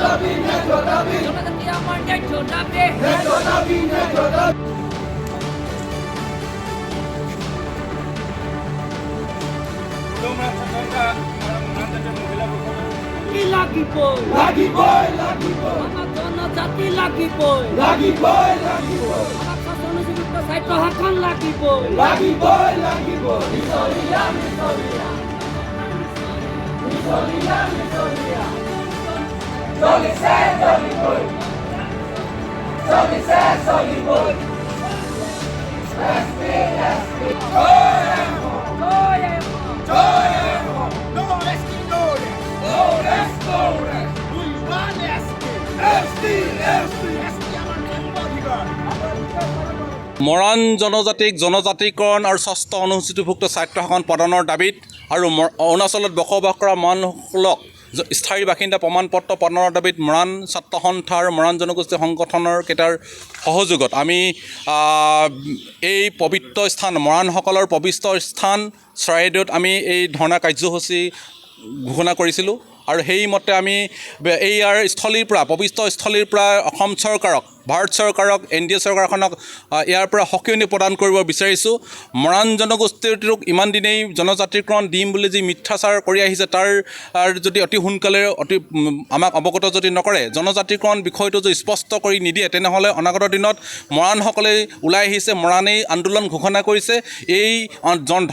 জনজাতি আমাৰ ন্যায্য দাবি লাগিবই আমাৰ জনজাতি লাগিবই আমাৰ শাসনযুক্ত সাহিত্য শাসন লাগিবই মৰাণ জনজাতিক জনজাতিকৰণ আৰু ষষ্ঠ অনুসূচীভুক্ত স্বায়ত্ত শাসন প্ৰদানৰ দাবীত আৰু অৰুণাচলত বসবাস কৰা মানুহসকলক স্থায়ী বাসিন্দা প্ৰমাণপত্ৰ প্ৰদানৰ দাবীত মৰাণ ছাত্ৰ সন্থা আৰু মৰাণ জনগোষ্ঠী সংগঠনৰ কেইটাৰ সহযোগত আমি এই পবিত্ৰ স্থান মৰাণসকলৰ পবিত্ৰ স্থান চৰাইদেউত আমি এই ধৰ্ণা কাৰ্যসূচী ঘোষণা কৰিছিলোঁ। আৰু সেইমতে আমি ইয়াৰ স্থলীৰ পৰা পবিত্ৰ স্থলীৰ পৰা অসম চৰকাৰক ভাৰত চৰকাৰক NDA চৰকাৰখনক ইয়াৰ পৰা সকিয়নি প্ৰদান কৰিব বিচাৰিছোঁ। মৰাণ জনগোষ্ঠীটোক ইমান দিনেই জনজাতিকৰণ দিম বুলি যি মিথ্যাচাৰ কৰি আহিছে তাৰ যদি অতি সোনকালে আমাক অৱগত যদি নকৰে, জনজাতিকৰণ বিষয়টো যদি স্পষ্ট কৰি নিদিয়ে, তেনেহ'লে অনাগত দিনত মৰাণসকলে ওলাই আহিছে, মৰাণেই আন্দোলন ঘোষণা কৰিছে। এই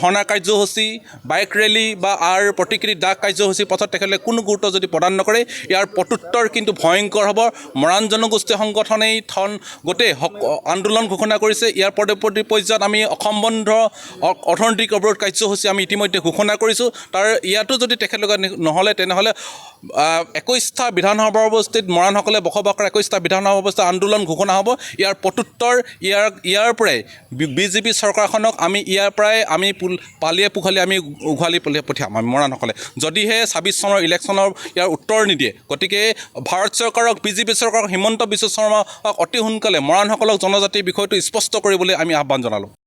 ধৰ্ণা কাৰ্যসূচী, বাইক ৰেলী বা প্ৰতিকৃতি দাগ কাৰ্যসূচীৰ পথত তেখেতলোকে কোনো গুৰুত্ব যদি প্ৰদান নকৰে, ইয়াৰ প্ৰত্যুত্তৰ কিন্তু ভয়ংকৰ হ'ব। মৰাণ জনগোষ্ঠী সংগঠনেই গোটেই আন্দোলন ঘোষণা কৰিছে। ইয়াৰ পৰৱৰ্তী পৰ্যায়ত আমি অসম বন্ধ অৰ্থনৈতিক অৱৰোধ কাৰ্যসূচী আমি ইতিমধ্যে ঘোষণা কৰিছোঁ। ইয়াতো যদি তেখেতলোকে নহ'লে, তেনেহ'লে 21টা বিধানসভা সমষ্টিত মৰাণসকলে বসবাস কৰা 21টা বিধানসভা সমষ্টিত আন্দোলন ঘোষণা হ'ব। ইয়াৰ প্ৰত্যুত্তৰ ইয়াৰ পৰাই BJP চৰকাৰখনক আমি ইয়াৰ পৰাই আমি পালিয়ে পোখালি আমি উঘালি পঠিয়াম আমি মৰাণসকলে, যদিহে 26 চনৰ ইলেকশ্যনৰ ইয়াৰ উত্তৰ নিদিয়ে। গতিকে ভাৰত চৰকাৰক, BJP চৰকাৰক, হিমন্ত বিশ্ব শৰ্মাক অতি সোনকালে মৰাণসকলক জনজাতিৰ বিষয়টো স্পষ্ট কৰিবলৈ আমি আহ্বান জনালোঁ।